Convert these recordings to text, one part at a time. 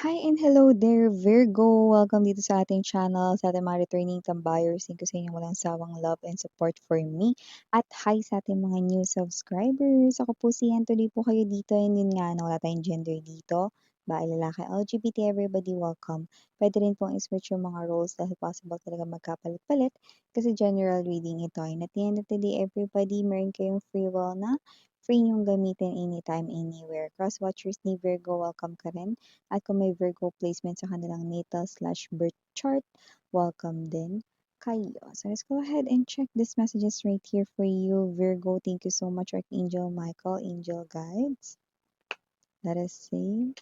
Hi and hello there, Virgo! Welcome dito sa ating channel, sa ating mga returning tambayers. Thank you sa inyong walang sawang love and support for me. At hi sa ating mga new subscribers. Ako po si Ann, tuloy po kayo dito. And yun nga, wala tayong gender dito. Bae, lalaki, LGBT, everybody welcome. Pwede rin pong i-switch yung mga roles dahil possible talaga magkapalit-palit. Kasi general reading ito. And at the end of the day, everybody, meron kayong free will na free niyong gamitin anytime, anywhere. Cross-watchers ni Virgo, welcome ka rin. At kung may Virgo placement sa kanilang natal/birth chart, welcome din kayo. So let's go ahead and check these messages right here for you, Virgo. Thank you so much, Archangel Michael, angel guides. Let us see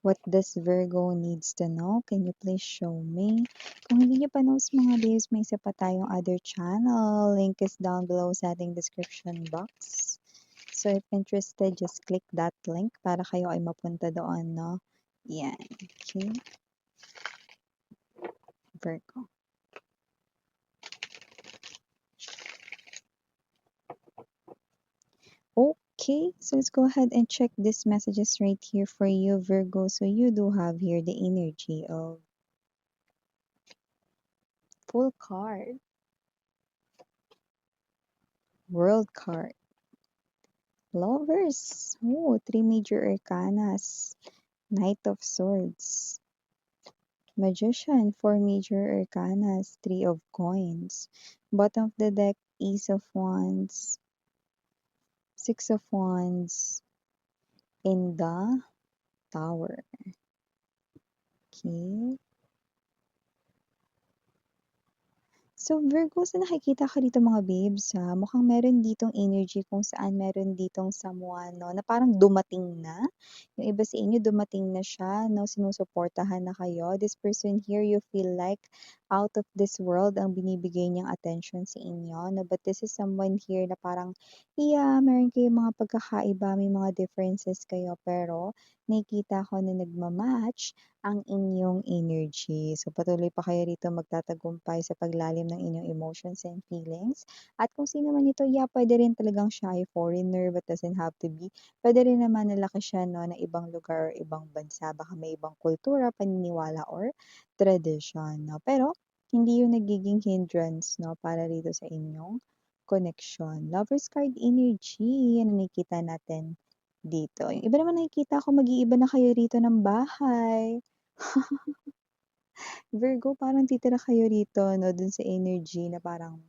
what this Virgo needs to know. Can you please show me? Kung hindi nyo pa knows mga babes, may isa pa tayong other channel. Link is down below sa ating description box. So if interested, just click that link para kayo ay mapunta doon, no? Yan. Okay. Virgo. Okay, so let's go ahead and check these messages right here for you, Virgo. So you do have here the energy of Full card, World card, Lovers, oh, 3 major arcanas, Knight of Swords, Magician, 4 major arcanas, 3 of coins, bottom of the deck, Ace of Wands, 6 of Wands, in the Tower. Okay. So, Virgo, sa nakikita ko dito mga babes, mukhang meron ditong energy kung saan meron ditong someone, no, na parang dumating na. Yung iba sa inyo, dumating na siya, no, sinusuportahan na kayo. This person here, you feel like out of this world ang binibigay niyang attention sa inyo, no, but this is someone here na parang, yeah, meron kayong mga pagkakaiba, may mga differences kayo, pero nakikita ko na nagmamatch ang inyong energy. So, patuloy pa kayo rito magtatagumpay sa paglalim ng inyong emotions and feelings. At kung sino man ito, yeah, pwede rin talagang siya ay foreigner but doesn't have to be. Pwede rin naman nalaki siya, no, na ibang lugar or ibang bansa. Baka may ibang kultura, paniniwala, or tradition. No? Pero, hindi yung nagiging hindrance, no, para rito sa inyong connection. Lover's card energy, yan ang nakikita natin dito. Yung iba naman nakikita ko mag-iiba na kayo rito ng bahay. Virgo, parang titira kayo rito, no, dun sa energy na parang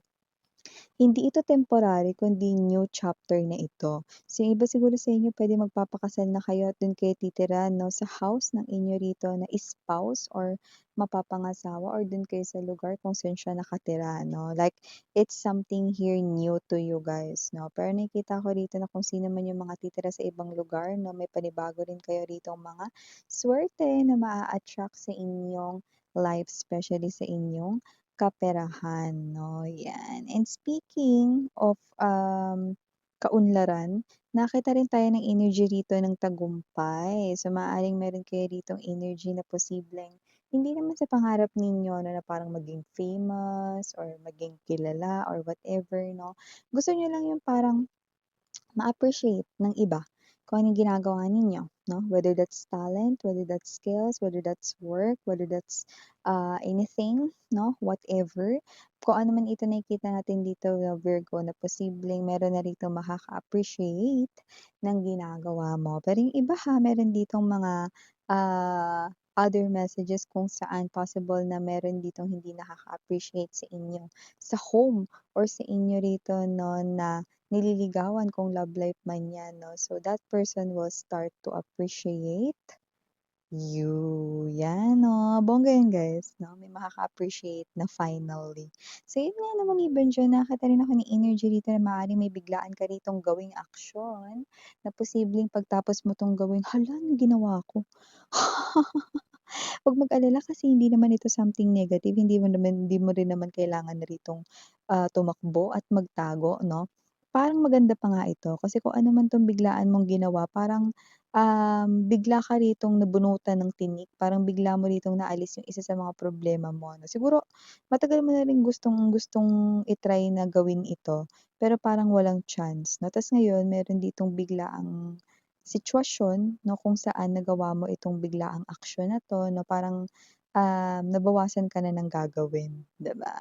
hindi ito temporary kundi new chapter na ito. So, yung iba siguro sa inyo pwede magpapakasal na kayo at dun kayo titira, no, sa house ng inyo rito na spouse or mapapangasawa or dun kayo sa lugar kung saan siya nakatira, no. Like, it's something here new to you guys, no. Pero nakikita ko rito na kung sino man yung mga titira sa ibang lugar, no, may panibago rin kayo rito mga swerte na maa-attract sa inyong life, especially sa inyong kaperahan, no, yan. And speaking of kaunlaran, nakita rin tayo ng energy rito ng tagumpay. So, maaaring meron kayo ritong energy na posibleng hindi naman sa pangarap ninyo no, na parang maging famous or maging kilala or whatever, no. Gusto niyo lang yung parang ma-appreciate ng iba kung anong ginagawa ninyo, no? Whether that's talent, whether that's skills, whether that's work, whether that's anything, no? Whatever. Kung ano man ito nakikita natin dito na Virgo na posibleng meron na rito makaka-appreciate ng ginagawa mo. Pero yung iba ha, meron ditong mga other messages kung saan possible na meron ditong hindi nakaka-appreciate sa inyo sa home or sa inyo rito no na nililigawan kung love life man yan, no? So, that person will start to appreciate you. Yan, no? Bongga yan, guys, no? May makaka-appreciate na finally. So, yun nga naman even dyan, nakita rin ako ng energy dito na maaaring may biglaan ka ritong gawing aksyon na posibleng pagtapos mo tong gawin, hala, ano ginawa ko? Huwag mag-alala kasi hindi naman ito something negative, hindi mo rin naman kailangan na ritong, tumakbo at magtago 'no. Parang maganda pa nga ito kasi kung ano man 'tong biglaan mong ginawa parang, bigla ka ritong nabunutan ng tinik, parang bigla mo ritong naalis yung isa sa mga problema mo 'no. Siguro matagal mo na rin gustong-gustong i-try na gawin ito, pero parang walang chance 'no. Ta's ngayon meron ditong biglaang sitwasyon 'no, kung saan nagawa mo itong biglaang aksyon na 'to 'no, parang, nabawasan ka na ng gagawin, 'di ba?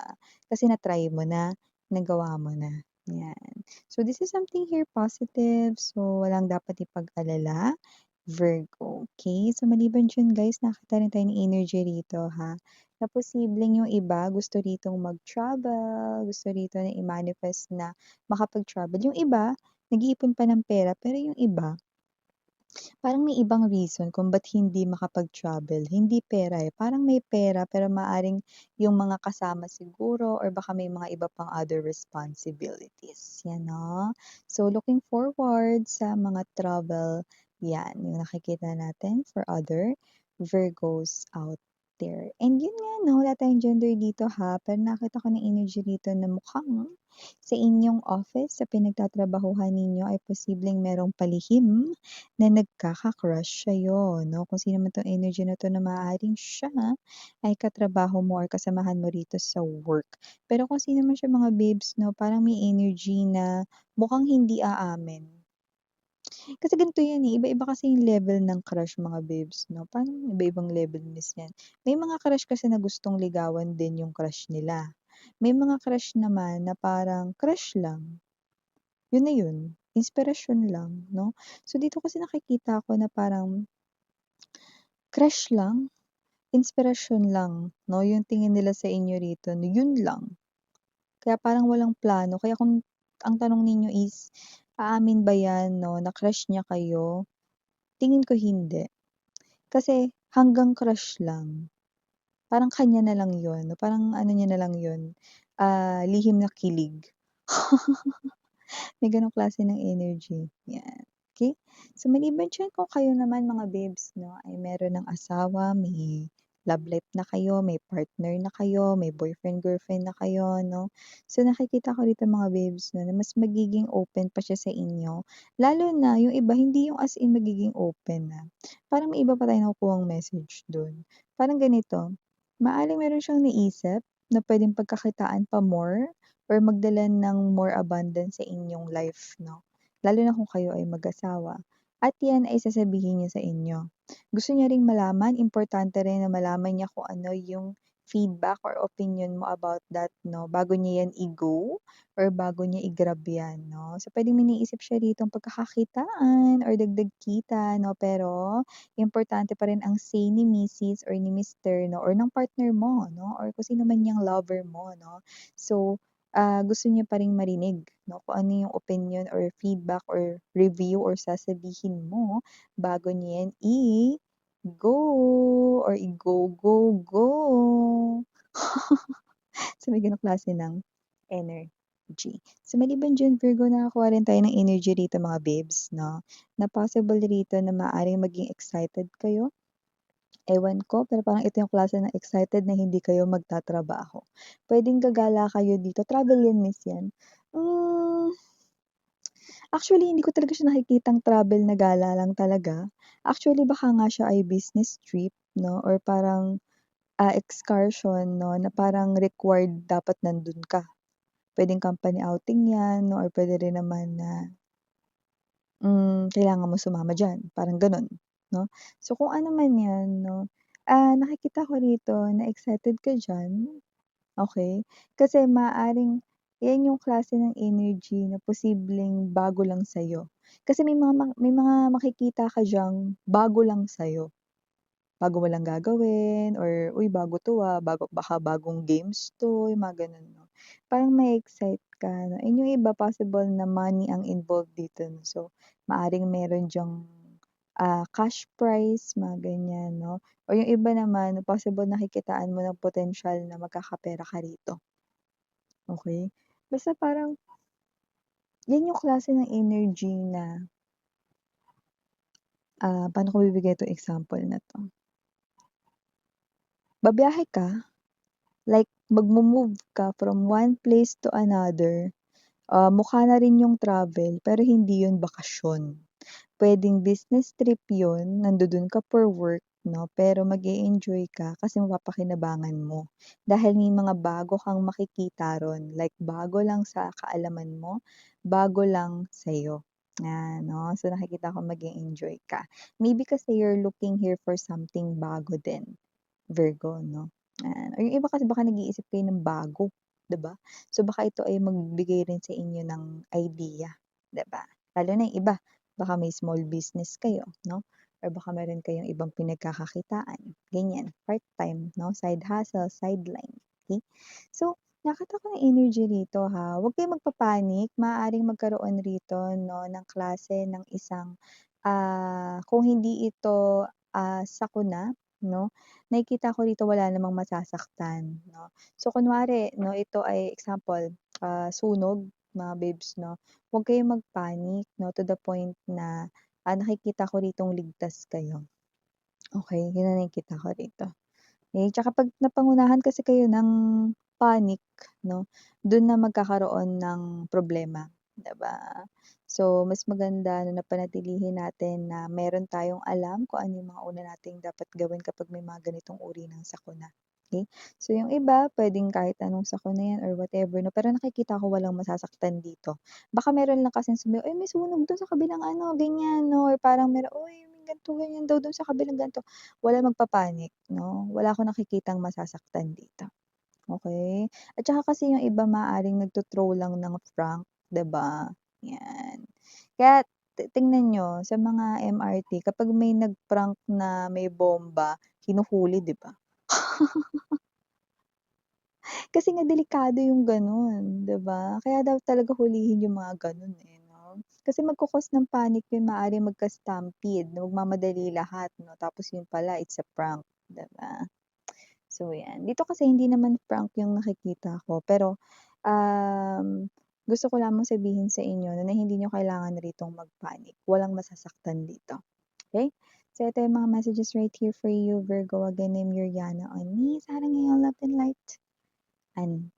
Kasi na-try mo na, nagawa mo na, 'yan. So, this is something here positive, so walang dapat ipag-alala, Virgo, okey? So, maliban diyan guys, nakakita rin tayo ng energy rito ha, na posibleng yung iba gusto ritong mag-travel, gusto rito na i-manifest na makapag-travel. Yung iba, nag-iipon pa ng pera, pero yung iba parang may ibang reason kung ba't hindi makapag-travel, hindi pera, eh, parang may pera pero maaaring yung mga kasama siguro or baka may mga iba pang other responsibilities, 'yan 'no. So, looking forward sa mga travel, 'yan yung nakikita natin for other Virgos out there. And yun nga 'no, wala tayong gender dito ha, pero nakita ko ng energy dito na mukhang sa inyong office, sa pinagtatrabahuhan ninyo ay posibleng merong palihim na nagkaka-crush sa'yo 'no, kung sino man 'tong energy na 'to na maaaring siya ay katrabaho mo or kasamahan mo rito sa work. Pero kung sino man siya mga babes 'no, parang may energy na mukhang hindi aamin. Kasi ganito yan, eh, iba-iba kasi yung level ng crush mga babes 'no, parang iba-ibang level miss yan. May mga crush kasi na gustong ligawan din yung crush nila. May mga crush naman na parang crush lang. Yun na yun, inspirasyon lang 'no. So, dito kasi nakikita ko na parang crush lang, inspirasyon lang 'no, yung tingin nila sa inyo rito na yun lang. Kaya parang walang plano, kaya kung ang tanong ninyo is, aamin ba yan 'no, na crush niya kayo? Tingin ko hindi. Kasi hanggang crush lang, parang kanya na lang yun 'no, parang ano niya na lang yun, lihim na kilig. May gano'ng klase ng energy, 'yan, okey? So, maliban diyan kung kayo naman mga babes 'no, ay meron ng asawa, may love life na kayo, may partner na kayo, may boyfriend, girlfriend na kayo 'no. So, nakikita ko rito mga babes 'no, na mas magiging open pa siya sa inyo, lalo na yung iba hindi yung as in magiging open, parang may iba pa tayong nakukuhang message dun. Parang ganito, maaaring meron siyang naisip na puwedeng pagkakitaan pa more or magdala ng more abundance sa inyong life 'no, lalo na kung kayo ay mag-asawa at 'yan ay sasabihin niya sa inyo. Gusto niya ring malaman, importante rin na malaman niya kung ano yung feedback or opinion mo about that 'no, bago niya 'yan i-go or bago niya i-grab 'yan 'no. So, puwedeng may naisip siya ditong pagkakakitaan or dagdag kita 'no, pero importante pa rin ang say ni misis or ni mister 'no or ng partner mo 'no or kung sino man yang lover mo 'no. So, gusto niya pa ring marinig 'no, kung ano yung opinion or feedback or review or sasabihin mo bago niya yan i-go or i-go, go, go. So, may gano'ng klase ng energy. So, maliban diyan Virgo, nakakuha rin tayo ng energy rito mga babes 'no, na possible rito na maaaring maging excited kayo. Ewan ko, pero parang ito yung klase ng excited na hindi kayo magtatrabaho. Puwedeng gagala kayo dito, travel yan miss yan. Hmm, actually hindi ko talaga siya nakikitang travel na gala lang talaga. Actually baka nga siya ay business trip 'no or parang, excursion 'no na parang required dapat nandun ka. Puwedeng company outing yan 'no or puwede rin naman na kailangan mo sumama diyan, parang gano'n, 'no? So, kung ano man 'yan 'no, nakikita ko rito na excited ka diyan, okey? Kasi maaaring 'yan yung klase ng energy na posibleng bago lang sa'yo. Kasi may mga makikita ka diyang bago lang sa'yo. Bago mo lang gagawin or, "Uy, bago 'to, baka bagong games 'to," yung mga gano'n 'no. Parang ma-e-excite ka 'no, and yung iba possible na money ang involved dito 'no. So, maaaring meron diyang, cash prize, mga ganyan 'no, or yung iba naman possible nakikitaan mo ng potensyal na magkakapera ka rito, okey? Basta parang 'yan yung klase ng energy na, paano ko bibigay 'tong example na 'to? Babiyahe ka. Like magmo-move ka from one place to another, mukha na rin yung travel pero hindi yun bakasyon. Puwedeng business trip yun, nandodo'n ka for work 'no, pero mag-e-enjoy ka kasi mapapakinabangan mo. Dahil may mga bago kang makikita ro'n, like bago lang sa kaalaman mo, bago lang sa'yo. Yan 'no, so nakikita ko mag-e-enjoy ka. Maybe kasi you're looking here for something bago din, Virgo 'no, yan. Or yung iba kasi baka nag-iisip kayo ng bago, 'di ba? So baka ito ay magbigay rin sa inyo ng idea, 'di ba? Lalo na yung iba, baka may small business kayo 'no, or baka meron kayong ibang pinagkakakitaan, ganyan, part-time 'no, side hustle, sideline, okey? So, nakita ko ng energy rito ha, huwag kayong magpa-panic, maaaring magkaroon rito 'no ng klase ng isang, kung hindi ito, sakuna 'no, nakikita ko rito wala namang masasaktan 'no. So kunwari 'no, ito ay example, sunog mga babes 'no, huwag kayong mag-panic 'no to the point na, nakikita ko ritong ligtas kayo. Okey, yun ang nakikita ko rito. Eh, tsaka 'pag napangunahan kasi kayo ng panic 'no, dun na magkakaroon ng problema, 'di ba? So, mas maganda na napanatilihin natin na meron tayong alam kung ano yung mga una nating dapat gawin kapag may mga ganitong uri ng sakuna, okey? So, yung iba puwedeng kahit anong sakuna yan or whatever 'no, pero nakikita ko walang masasaktan dito. Baka meron lang kasing sabihin, "Uy, may sunog dun sa kabilang ano, ganyan," 'no, or parang meron, "Uy, may ganito, ganyan daw dun sa kabilang ganito." Walang magpa-panic 'no, wala akong nakikitang masasaktan dito, okey? At saka kasi yung iba maaaring nagto-throw lang ng prank, 'di ba? 'Yan. Kaya tingnan niyo sa mga MRT kapag may nag-prank na may bomba, hinuhuli, 'di ba? Kasi nga delikado yung gano'n, 'di ba? Kaya dapat talaga hulihin yung mga gano'n, eh, 'no? Kasi magko-cause ng panic yun, maaaring magka-stampede, magmamadali lahat 'no, tapos yun pala it's a prank, 'di ba? So, 'yan. Dito kasi hindi naman prank yung nakikita ko, pero, gusto ko lamang sabihin sa inyo na hindi niyo kailangan ritong mag-panic, walang masasaktan dito, okey? So, ito yung mga messages right here for you, Virgo. Again, I'm Yuriana on me, sa Haraang Ngayon, Love and Light, and